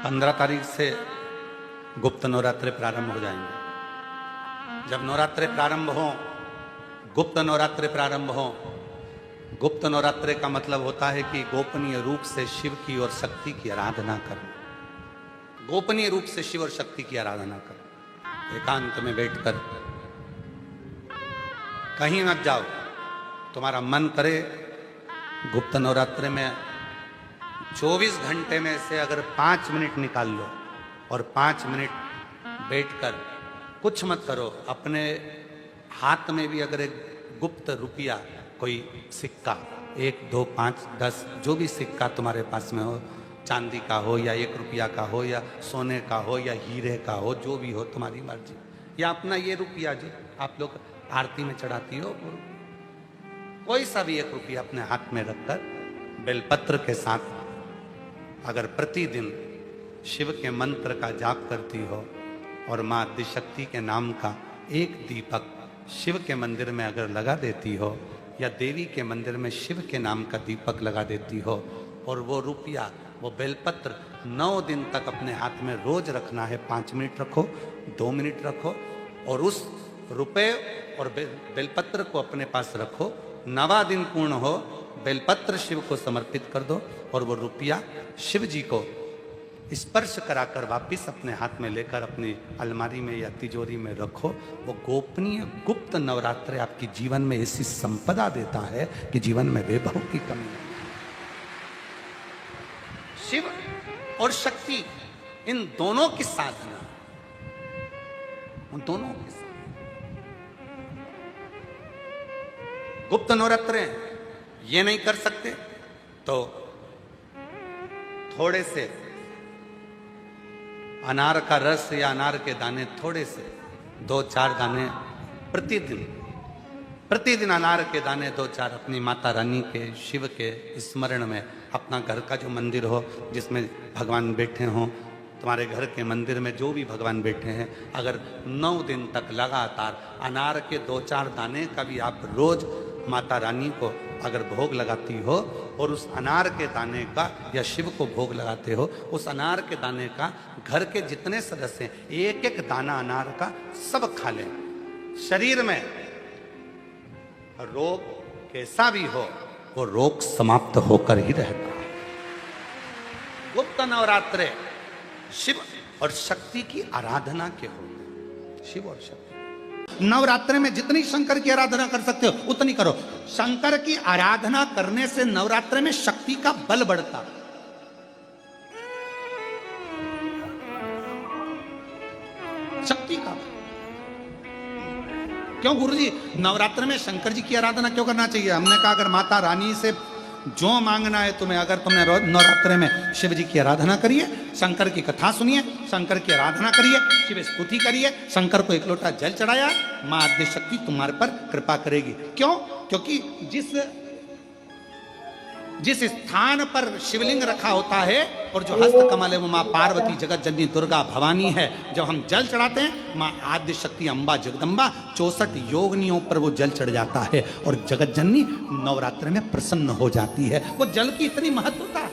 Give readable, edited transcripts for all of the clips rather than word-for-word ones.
15 तारीख से गुप्त नवरात्रे प्रारंभ हो जाएंगे। जब नवरात्रे प्रारंभ हो, गुप्त नवरात्रे प्रारंभ हो, गुप्त नवरात्रे का मतलब होता है कि गोपनीय रूप से शिव की और शक्ति की आराधना करो। गोपनीय रूप से शिव और शक्ति की आराधना करो। एकांत में बैठकर कहीं मत जाओ। तुम्हारा मन करे गुप्त नवरात्रे में 24 घंटे में से अगर 5 मिनट निकाल लो और 5 मिनट बैठकर कुछ मत करो। अपने हाथ में भी अगर एक गुप्त रुपया, कोई सिक्का, 1, 2, 5, 10 जो भी सिक्का तुम्हारे पास में हो, चांदी का हो या 1 रुपया का हो या सोने का हो या हीरे का हो, जो भी हो तुम्हारी मर्जी, या अपना ये रुपया जो आप लोग आरती में चढ़ाती हो, कोई सा भी 1 रुपया अपने हाथ में रखकर बेलपत्र के साथ अगर प्रतिदिन शिव के मंत्र का जाप करती हो और माँ आदिशक्ति के नाम का एक दीपक शिव के मंदिर में अगर लगा देती हो या देवी के मंदिर में शिव के नाम का दीपक लगा देती हो और वो रुपया, वो बेलपत्र 9 दिन तक अपने हाथ में रोज रखना है। 5 मिनट रखो, 2 मिनट रखो और उस रुपए और बेलपत्र को अपने पास रखो। 9वां दिन पूर्ण हो, बेलपत्र शिव को समर्पित कर दो और वो रुपया शिव जी को स्पर्श कराकर वापिस अपने हाथ में लेकर अपनी अलमारी में या तिजोरी में रखो। वो गोपनीय गुप्त नवरात्रे आपकी जीवन में ऐसी संपदा देता है कि जीवन में वैभव की कमी नहीं। शिव और शक्ति, इन दोनों की साधना, उन दोनों की साधना। गुप्त नवरात्रे ये नहीं कर सकते तो थोड़े से अनार का रस या अनार के दाने, थोड़े से 2-4 दाने प्रतिदिन अनार के दाने 2-4 अपनी माता रानी के, शिव के स्मरण में, अपना घर का जो मंदिर हो जिसमें भगवान बैठे हों, तुम्हारे घर के मंदिर में जो भी भगवान बैठे हैं, अगर 9 दिन तक लगातार अनार के 2-4 दाने का भी आप रोज माता रानी को अगर भोग लगाती हो और उस अनार के दाने का या शिव को भोग लगाते हो, उस अनार के दाने का घर के जितने सदस्य एक एक दाना अनार का सब खा लें। शरीर में रोग कैसा भी हो वो रोग समाप्त होकर ही रहता है। गुप्त नवरात्रे शिव और शक्ति की आराधना के होते। शिव और शक्ति नवरात्रे में जितनी शंकर की आराधना कर सकते हो उतनी करो। शंकर की आराधना करने से नवरात्रे में शक्ति का बल बढ़ता। शक्ति का क्यों गुरुजी नवरात्र में शंकर जी की आराधना क्यों करना चाहिए? हमने कहा अगर माता रानी से जो मांगना है तुम्हें, अगर तुमने नवरात्रे में शिव जी की आराधना करिए, शंकर की कथा सुनिए, शंकर की आराधना करिए, शिव स्तुति करिए, शंकर को 1 लोटा जल चढ़ाया, मां आदिशक्ति तुम्हारे पर कृपा करेगी। क्यों? क्योंकि जिस स्थान पर शिवलिंग रखा होता है और जो हस्त कमल है वो मां पार्वती, जगत जननी दुर्गा भवानी है। जब हम जल चढ़ाते हैं मां आदिशक्ति अम्बा जगदम्बा 64 योगिनियों पर वो जल चढ़ जाता है और जगत जननी नवरात्र में प्रसन्न हो जाती है। वो जल की इतनी महत्वता है।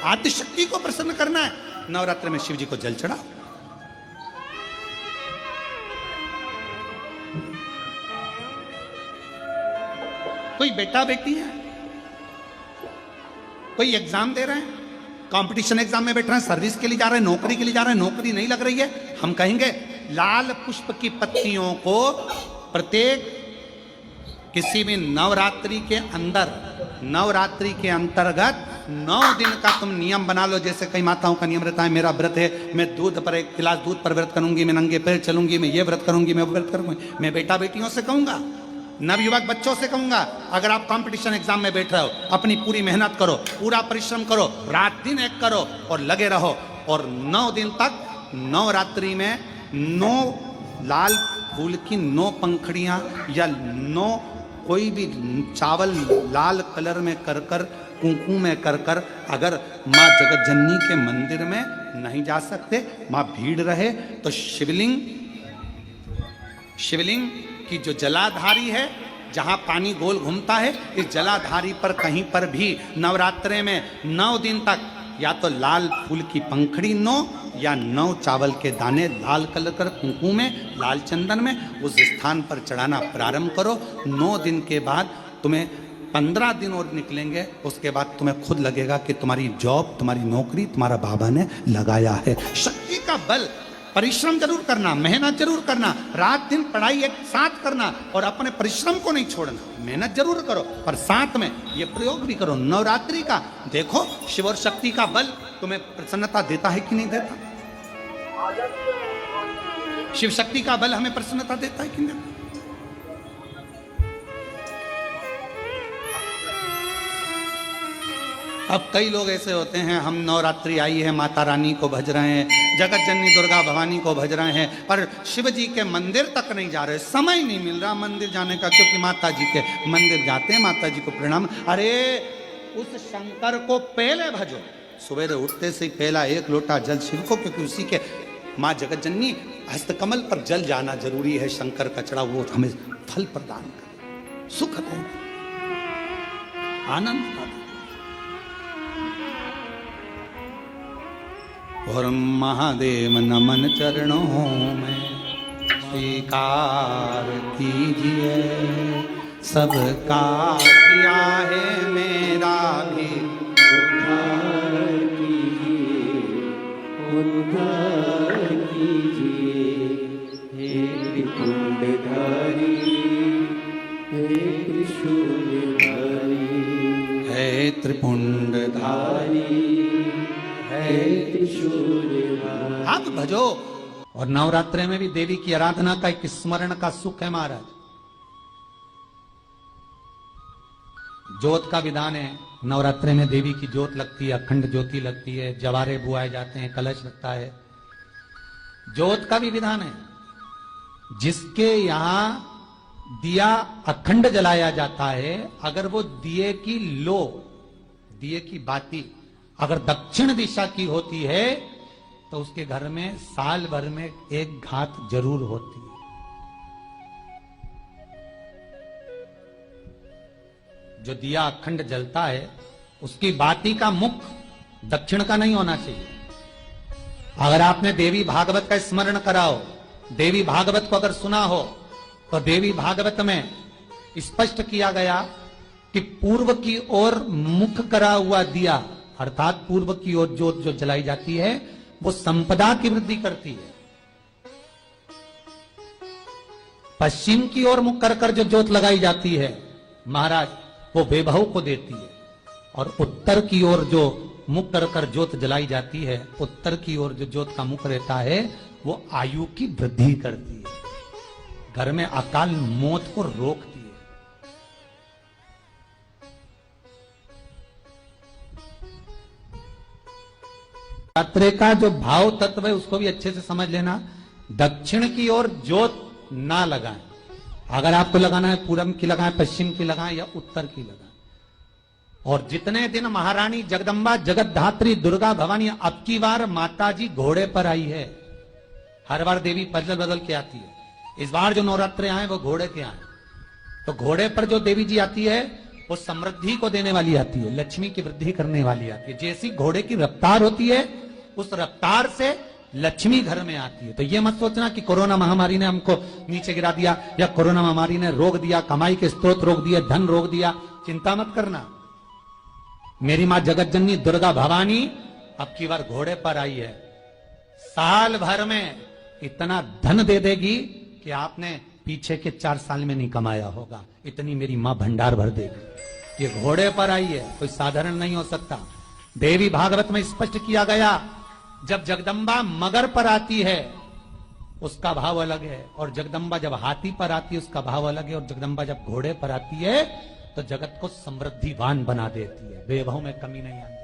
आदिशक्ति को प्रसन्न करना है, नवरात्र में शिव जी को जल चढ़ाओ। कोई बेटा बेटी है, कोई एग्जाम दे रहे हैं, कंपटीशन एग्जाम में बैठ रहे हैं, सर्विस के लिए जा रहे हैं, नौकरी के लिए जा रहे हैं, नौकरी नहीं लग रही है, हम कहेंगे लाल पुष्प की पत्तियों को प्रत्येक किसी भी नवरात्रि के अंतर्गत 9 दिन का तुम नियम बना लो। जैसे कई माताओं का नियम रहता है, मेरा व्रत है, मैं दूध पर 1 गिलास दूध पर व्रत करूंगी, मैं नंगे पैर चलूंगी, मैं ये व्रत करूंगी, मैं वो व्रत करूंगी। मैं बेटा बेटियों से कहूंगा, नवयुवक बच्चों से कहूंगा, अगर आप कंपटीशन एग्जाम में बैठ रहे हो, अपनी पूरी मेहनत करो, पूरा परिश्रम करो, रात दिन एक करो और लगे रहो। और 9 दिन तक नवरात्रि में 9 लाल फूल की 9 पंखड़ियां या 9 कोई भी चावल लाल कलर में कर कुंकू में कर अगर माँ जगत जननी के मंदिर में नहीं जा सकते, माँ भीड़ रहे तो शिवलिंग की जो जलाधारी है, जहां पानी गोल घूमता है, इस जलाधारी पर कहीं पर भी नवरात्रे में 9 दिन तक या तो लाल फूल की पंखड़ी 9 या 9 चावल के दाने लाल कलर कर कुंकू में, लाल चंदन में उस स्थान पर चढ़ाना प्रारंभ करो। 9 दिन के बाद तुम्हें 15 दिन और निकलेंगे, उसके बाद तुम्हें खुद लगेगा कि तुम्हारी जॉब, तुम्हारी नौकरी तुम्हारा बाबा ने लगाया है। शक्ति का बल, परिश्रम जरूर करना, मेहनत जरूर करना, रात दिन पढ़ाई एक साथ करना और अपने परिश्रम को नहीं छोड़ना। मेहनत जरूर करो पर साथ में ये प्रयोग भी करो। नवरात्रि का देखो, शिव और शक्ति का बल तुम्हें प्रसन्नता देता है कि नहीं देता? शिव शक्ति का बल हमें प्रसन्नता देता है कि नहीं देता? अब कई लोग ऐसे होते हैं, हम नवरात्रि आई है, माता रानी को भज रहे हैं, जगत जननी दुर्गा भवानी को भज रहे हैं, पर शिव जी के मंदिर तक नहीं जा रहे, समय नहीं मिल रहा मंदिर जाने का, क्योंकि माता जी के मंदिर जाते हैं, माता जी को प्रणाम। अरे उस शंकर को पहले भजो, सवेरे उठते से पहला 1 लोटा जल शिव को, क्योंकि उसी के माँ जगत जननी हस्तकमल पर जल जाना जरूरी है। शंकर का चढ़ा वो हमें फल प्रदान करे, सुख दे, आनंद का। और महादेव नमन चरणों में स्वीकार कीजिए, सबका किया है मेरा भी उद्धार कीजिए, उद्धार कीजिए। हे त्रिपुंडधारी, हे त्रिशूलधारी, हे त्रिपुंडधारी, आप भजो। और नवरात्रे में भी देवी की आराधना का एक स्मरण का सुख है महाराज। ज्योत का विधान है, नवरात्रे में देवी की ज्योत लगती है, अखंड ज्योति लगती है, जवारे बुआए जाते हैं, कलश लगता है। ज्योत का भी विधान है, जिसके यहां दिया अखंड जलाया जाता है, अगर वो दिए की लो, दिए की बाती अगर दक्षिण दिशा की होती है तो उसके घर में साल भर में एक घात जरूर होती है। जो दिया अखंड जलता है उसकी बाती का मुख दक्षिण का नहीं होना चाहिए। अगर आपने देवी भागवत का स्मरण कराओ, देवी भागवत को अगर सुना हो, तो देवी भागवत में स्पष्ट किया गया कि पूर्व की ओर मुख करा हुआ दिया, अर्थात पूर्व की ओर ज्योत जो जलाई जाती है वो संपदा की वृद्धि करती है। पश्चिम की ओर मुख कर जो ज्योत लगाई जाती है महाराज, वो वैभव को देती है। और उत्तर की ओर जो मुख कर ज्योत जलाई जाती है, उत्तर की ओर जो ज्योत का मुख रहता है वो आयु की वृद्धि करती है, घर में अकाल मौत को रोकती है। नवरात्रे का जो भाव तत्व है उसको भी अच्छे से समझ लेना। दक्षिण की ओर ज्योत ना लगाएं, अगर आपको लगाना है पूरब की लगाएं, पश्चिम की लगाएं या उत्तर की लगाएं। और जितने दिन महारानी जगदम्बा जगतधात्री दुर्गा भवानी, अब की बार माता जी घोड़े पर आई है, हर बार देवी बदल बदल के आती है, इस बार जो नवरात्रे आए वो घोड़े के आए। तो घोड़े पर जो देवी जी आती है वो समृद्धि को देने वाली आती है, लक्ष्मी की वृद्धि करने वाली आती है। जैसी घोड़े की रफ्तार होती है उस रफ्तार से लक्ष्मी घर में आती है। तो ये मत सोचना कि कोरोना महामारी ने हमको नीचे गिरा दिया या कोरोना महामारी ने रोक दिया, कमाई के स्रोत रोक दिया, धन रोक दिया, चिंता मत करना। मेरी मां जगत जननी दुर्गा भवानी अब की बार घोड़े पर आई है, साल भर में इतना धन दे देगी कि आपने पीछे के 4 साल में नहीं कमाया होगा, इतनी मेरी मां भंडार भर देगी। ये घोड़े पर आई है, कोई साधारण नहीं हो सकता। देवी भागवत में स्पष्ट किया गया, जब जगदम्बा मगर पर आती है उसका भाव अलग है, और जगदम्बा जब हाथी पर आती है उसका भाव अलग है, और जगदम्बा जब घोड़े पर आती है तो जगत को समृद्धिवान बना देती है, वैभव में कमी नहीं आती।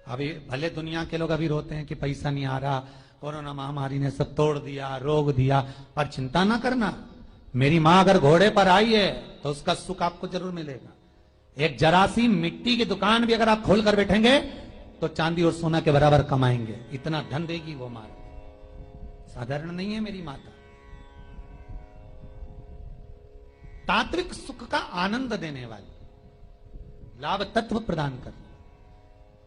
अभी भले दुनिया के लोग अभी रोते हैं कि पैसा नहीं आ रहा, कोरोना महामारी ने सब तोड़ दिया, रोक दिया, पर चिंता ना करना, मेरी मां अगर घोड़े पर आई है तो उसका सुख आपको जरूर मिलेगा। एक जरा सी मिट्टी की दुकान भी अगर आप खोल कर बैठेंगे तो चांदी और सोना के बराबर कमाएंगे, इतना धन देगी वो मां, साधारण नहीं है मेरी माता। तात्विक सुख का आनंद देने वाली, लाभ तत्व प्रदान कर।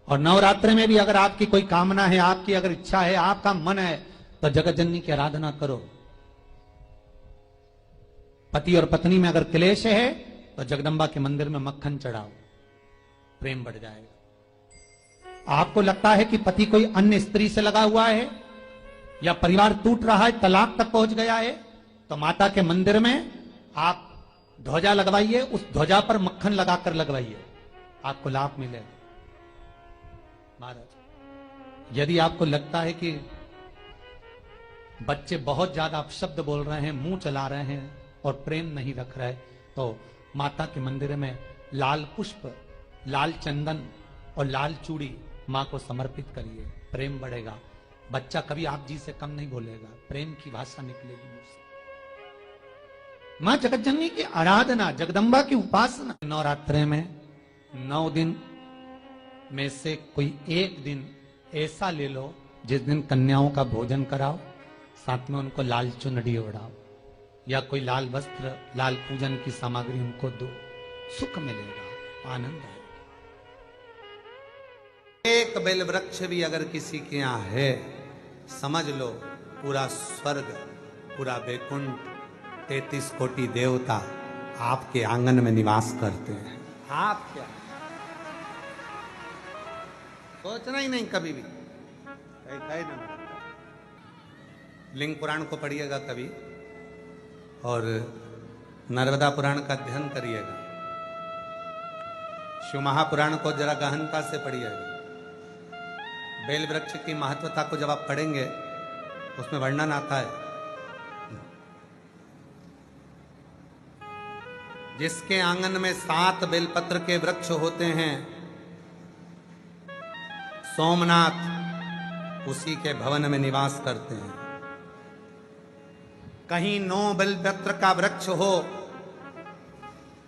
और नवरात्र में भी अगर आपकी कोई कामना है, आपकी अगर इच्छा है, आपका मन है, तो जगत जननी की आराधना करो। पति और पत्नी में अगर क्लेश है तो जगदम्बा के मंदिर में मक्खन चढ़ाओ, प्रेम बढ़ जाएगा। आपको लगता है कि पति कोई अन्य स्त्री से लगा हुआ है या परिवार टूट रहा है, तलाक तक पहुंच गया है, तो माता के मंदिर में आप ध्वजा लगवाइए, उस ध्वजा पर मक्खन लगाकर लगवाइए, आपको लाभ मिलेगा। महाराज, यदि आपको लगता है कि बच्चे बहुत ज्यादा अपशब्द बोल रहे हैं, मुंह चला रहे हैं और प्रेम नहीं रख रहे, तो माता के मंदिर में लाल पुष्प, लाल चंदन और लाल चूड़ी मां को समर्पित करिए, प्रेम बढ़ेगा। बच्चा कभी आप जी से कम नहीं बोलेगा, प्रेम की भाषा निकलेगी मुझसे। मां जगतजननी की आराधना, जगदम्बा की उपासना। नवरात्रे में 9 दिन में से कोई एक दिन ऐसा ले लो जिस दिन कन्याओं का भोजन कराओ, साथ में उनको लाल चुनरी ओढ़ाओ या कोई लाल वस्त्र, लाल पूजन की सामग्री उनको दो, सुख मिलेगा, आनंद आएगा। एक बेल वृक्ष भी अगर किसी के यहां है, समझ लो पूरा स्वर्ग, पूरा वैकुंठ, 33 कोटि देवता आपके आंगन में निवास करते हैं। आप क्या सोचना ही नहीं कभी भी, ऐसा ही ना। लिंग पुराण को पढ़िएगा कभी और नर्मदा पुराण का अध्ययन करिएगा, शिव महापुराण को जरा गहनता से पढ़िएगा। बेल वृक्ष की महत्वता को जब आप पढ़ेंगे उसमें वर्णन आता है, जिसके आंगन में 7 बेलपत्र के वृक्ष होते हैं, सोमनाथ उसी के भवन में निवास करते हैं। कहीं 9 बेलपत्र का वृक्ष हो,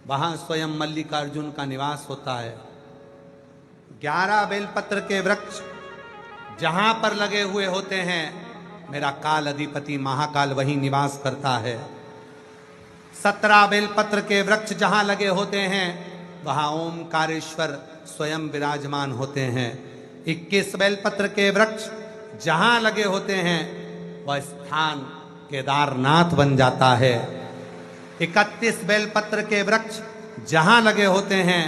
वहां स्वयं मल्लिकार्जुन का निवास होता है। 11 बेलपत्र के वृक्ष जहां पर लगे हुए होते हैं, मेरा काल अधिपति महाकाल वहीं निवास करता है। 17 बेलपत्र के वृक्ष जहां लगे होते हैं, वहां ओमकारेश्वर स्वयं विराजमान होते हैं। 21 बेलपत्र के वृक्ष जहां लगे होते हैं, वह स्थान केदारनाथ बन जाता है। 31 बेलपत्र के वृक्ष जहां लगे होते हैं,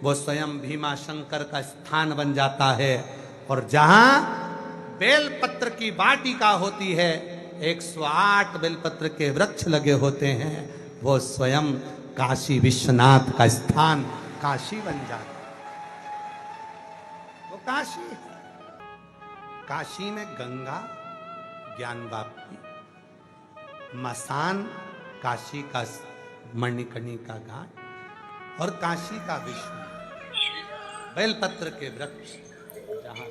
वो स्वयं भीमा शंकर का स्थान बन जाता है। और जहां बेलपत्र की वाटिका होती है, 108 बेलपत्र के वृक्ष लगे होते हैं, वो स्वयं काशी विश्वनाथ का स्थान काशी बन जाता है। वो काशी, काशी में गंगा ज्ञानवापी, मसान काशी का मणिकर्णिका घाट और काशी का विष्णु। बेलपत्र के वृक्ष, जहां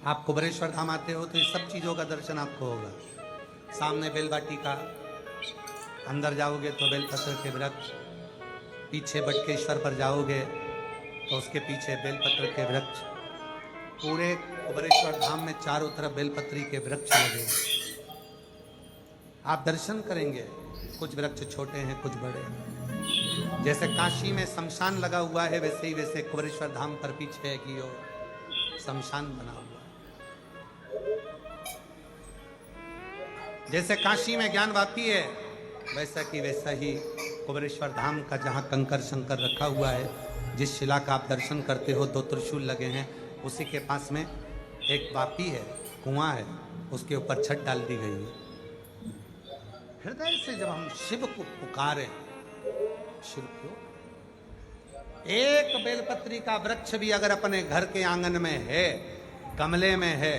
आप कुबरेश्वर धाम आते हो तो ये सब चीजों का दर्शन आपको होगा। सामने बेलवाटिका, अंदर जाओगे तो बेलपत्र के वृक्ष, पीछे बटकेश्वर पर जाओगे तो उसके पीछे बेलपत्र के वृक्ष। पूरे कुबरेश्वर धाम में चारों तरफ बेलपत्री के वृक्ष लगे। आप दर्शन करेंगे, कुछ वृक्ष छोटे हैं, कुछ बड़े हैं। जैसे काशी में शमशान लगा हुआ है, वैसे ही वैसे कुबरेश्वर धाम पर पीछे की ओर शमशान बना हुआ। जैसे काशी में ज्ञानवापी है, वैसा कि वैसा ही कुबरेश्वर धाम का जहाँ कंकर शंकर रखा हुआ है, जिस शिला का आप दर्शन करते हो 2 त्रिशूल लगे हैं, उसी के पास में एक वापी है, कुआं है, उसके ऊपर छत डाल दी गई है। हृदय से जब हम शिव को पुकारे, शिव को, एक बेलपत्री का वृक्ष भी अगर अपने घर के आंगन में है, गमले में है,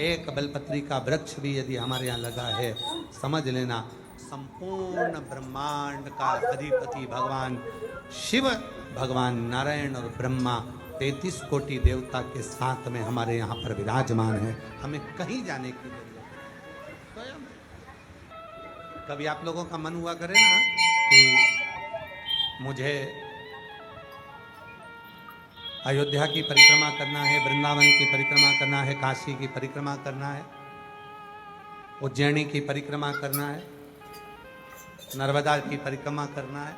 एक बेलपत्री का वृक्ष भी यदि हमारे यहाँ लगा है, समझ लेना संपूर्ण ब्रह्मांड का अधिपति भगवान शिव, भगवान नारायण और ब्रह्मा 33 कोटि देवता के साथ में हमारे यहाँ पर विराजमान है। हमें कहीं जाने की जरूरत नहीं। कभी आप लोगों का मन हुआ करे ना कि मुझे अयोध्या की परिक्रमा करना है, वृंदावन की परिक्रमा करना है, काशी की परिक्रमा करना है, उज्जैनी की परिक्रमा करना है, नर्मदा की परिक्रमा करना है,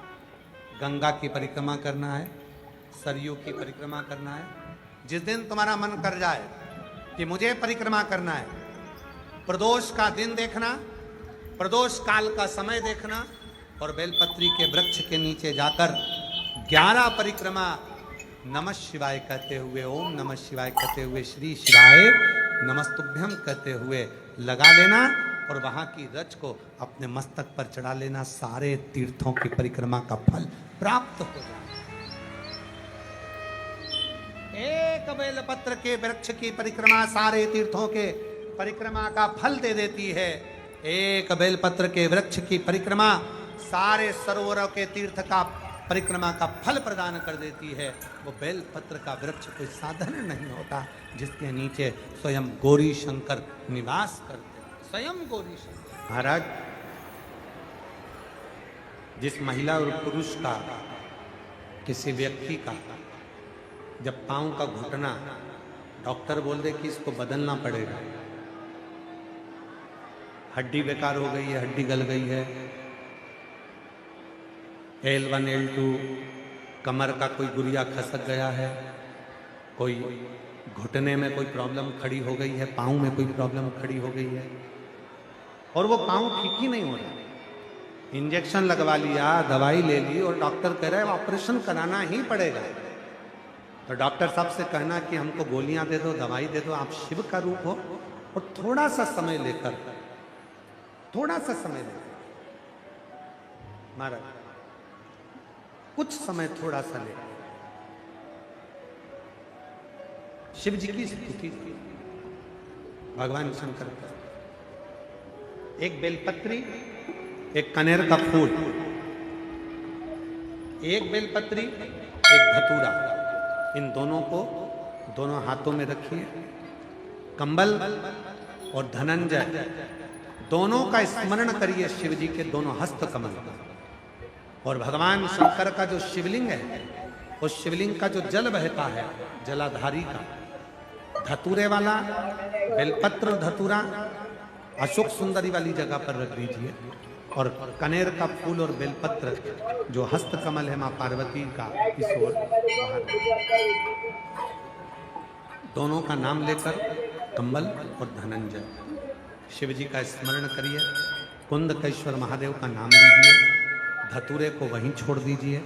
गंगा की परिक्रमा करना है, सरयू की परिक्रमा करना है। जिस दिन तुम्हारा मन कर जाए कि मुझे परिक्रमा करना है, प्रदोष का दिन देखना, प्रदोष काल का समय देखना और बेलपत्री के वृक्ष के नीचे जाकर 11 परिक्रमा नमः शिवाय कहते हुए, ओम नमः शिवाय कहते हुए, श्री शिवाय नमस्तुभ्यम कहते हुए लगा लेना और वहां की रज को अपने मस्तक पर चढ़ा लेना। सारे तीर्थों की परिक्रमा का फल प्राप्त हो जाए। एक बेलपत्र के वृक्ष की परिक्रमा सारे तीर्थों के परिक्रमा का फल दे देती है। एक बेलपत्र के वृक्ष की परिक्रमा सारे सरोवरों के तीर्थ का परिक्रमा का फल प्रदान कर देती है। वो बेलपत्र का वृक्ष कोई साधारण नहीं होता, जिसके नीचे स्वयं गौरी शंकर निवास करते हैं। स्वयं गौरी शंकर। महाराज, जिस महिला और पुरुष का, किसी व्यक्ति का जब पांव का घुटना डॉक्टर बोल दे कि इसको बदलना पड़ेगा, हड्डी बेकार हो गई है, हड्डी गल गई है, L1 L2 कमर का कोई गुरिया खसक गया है, कोई घुटने में कोई प्रॉब्लम खड़ी हो गई है, पाँव में कोई प्रॉब्लम खड़ी हो गई है और वो पाँव ठीक ही नहीं हो रहा, इंजेक्शन लगवा लिया, दवाई ले ली और डॉक्टर कह रहा है ऑपरेशन कराना ही पड़ेगा। तो डॉक्टर साहब से कहना कि हमको गोलियां दे दो, दवाई दे दो, आप शिव का रूप हो और थोड़ा सा समय लेकर महाराज कुछ समय थोड़ा सा ले शिव जी की स्तुति भगवान शंकर का, एक बेलपत्री, एक कनेर का फूल, एक बेलपत्री, एक धतूरा, इन दोनों को दोनों हाथों में रखिए। कंबल और धनंजय दोनों का स्मरण करिए, शिव जी के दोनों हस्त कमल का। और भगवान शंकर का जो शिवलिंग है, उस शिवलिंग का जो जल बहता है जलाधारी का, धतूरे वाला बेलपत्र धतूरा अशोक सुंदरी वाली जगह पर रख दीजिए और कनेर का फूल और बेलपत्र जो हस्त कमल है मां पार्वती का इस ओर, दोनों का नाम लेकर कंबल और धनंजय शिव जी का स्मरण करिए। कुंदकेश्वर महादेव का नाम लीजिए, धतूरे को वहीं छोड़ दीजिए,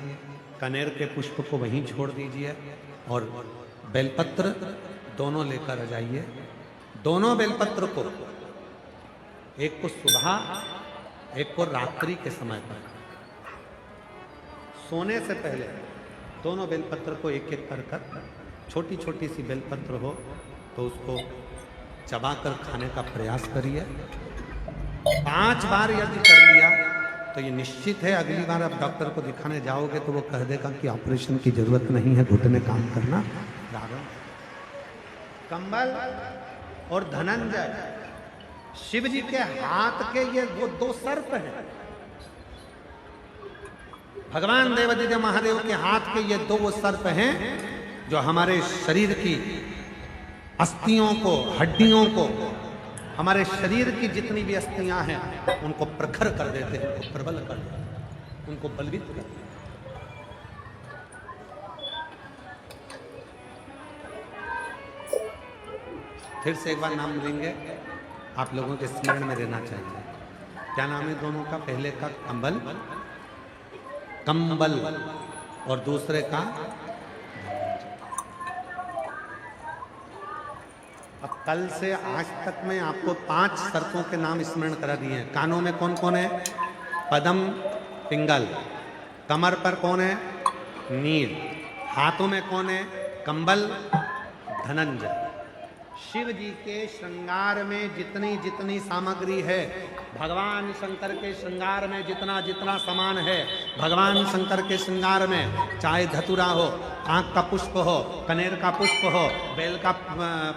कनेर के पुष्प को वहीं छोड़ दीजिए और बेलपत्र दोनों लेकर आ जाइए। दोनों बेलपत्र को, एक को सुबह, एक को रात्रि के समय पर, सोने से पहले दोनों बेलपत्र को एक एक कर छोटी छोटी सी बेलपत्र हो तो उसको चबाकर खाने का प्रयास करिए। 5 बार यदि कर लिया तो ये निश्चित है अगली बार आप डॉक्टर को दिखाने जाओगे तो वो कह देगा कि ऑपरेशन की जरूरत नहीं है, घुटने काम करना प्रारंभ। कंबल और धनंजय शिव जी के हाथ के ये वो 2 सर्प हैं। भगवान देवादिदेव महादेव के हाथ के ये 2 वो सर्प हैं जो हमारे शरीर की अस्थियों को, हड्डियों को, हमारे शरीर की जितनी भी अस्थियां हैं उनको प्रखर कर देते हैं, उनको प्रबल कर देते हैं, उनको बलवित कर देते हैं। फिर से एक बार नाम लेंगे, आप लोगों के स्मरण में रहना चाहिए। क्या नाम है दोनों का? पहले का कंबल, कंबल और दूसरे का। अब कल से आज तक मैं आपको 5 सर्पों के नाम स्मरण करा दिए हैं। कानों में कौन कौन है? पद्म, पिंगल। कमर पर कौन है? नील। हाथों में कौन है? कंबल, धनंजय। शिव जी के श्रृंगार में जितनी जितनी सामग्री है, भगवान शंकर के श्रृंगार में जितना जितना सामान है, भगवान शंकर के श्रृंगार में चाहे धतूरा हो, आँख का पुष्प हो, कनेर का पुष्प हो, बेल का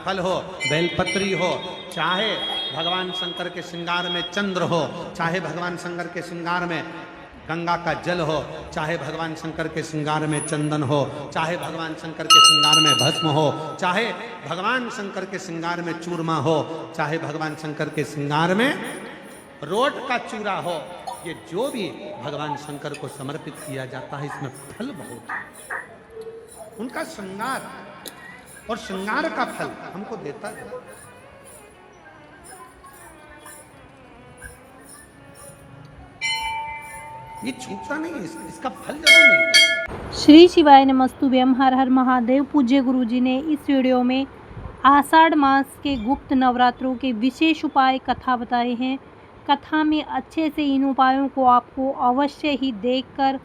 फल हो, बेलपत्री हो, चाहे भगवान शंकर के श्रृंगार में चंद्र हो, चाहे भगवान शंकर के श्रृंगार में गंगा का जल हो, चाहे भगवान शंकर के श्रृंगार में चंदन हो, चाहे भगवान शंकर के श्रृंगार में भस्म हो, चाहे भगवान शंकर के श्रृंगार में चूरमा हो, चाहे भगवान शंकर के श्रृंगार में रोट का चूरा हो, ये जो भी भगवान शंकर को समर्पित किया जाता है इसमें फल बहुत है। उनका श्रृंगार और श्रृंगार का फल हमको देता है। ये छूटता नहीं, इसका फल जरूर मिलता है। श्री शिवाय नमस्तुभ्यम। हर हर महादेव। पूज्य गुरुजी ने इस वीडियो में आषाढ़ मास के गुप्त नवरात्रों के विशेष उपाय कथा बताए हैं। कथा में अच्छे से इन उपायों को आपको अवश्य ही देखकर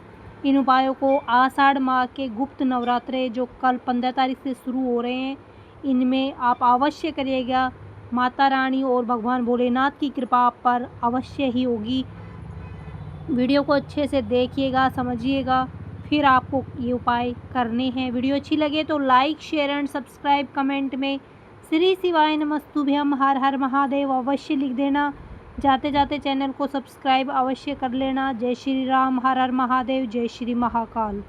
इन उपायों को आषाढ़ माह के गुप्त नवरात्रे जो कल 15 तारीख से शुरू हो रहे हैं इनमें आप अवश्य करिएगा। माता रानी और भगवान भोलेनाथ की कृपा आप पर अवश्य ही होगी। वीडियो को अच्छे से देखिएगा, समझिएगा, फिर आपको ये उपाय करने हैं। वीडियो अच्छी लगे तो like, share and subscribe, comment में श्री शिवाय नमस्तुभ्यम हर हर महादेव अवश्य लिख देना। जाते जाते चैनल को सब्सक्राइब अवश्य कर लेना। जय श्री राम। हर हर महादेव। जय श्री महाकाल।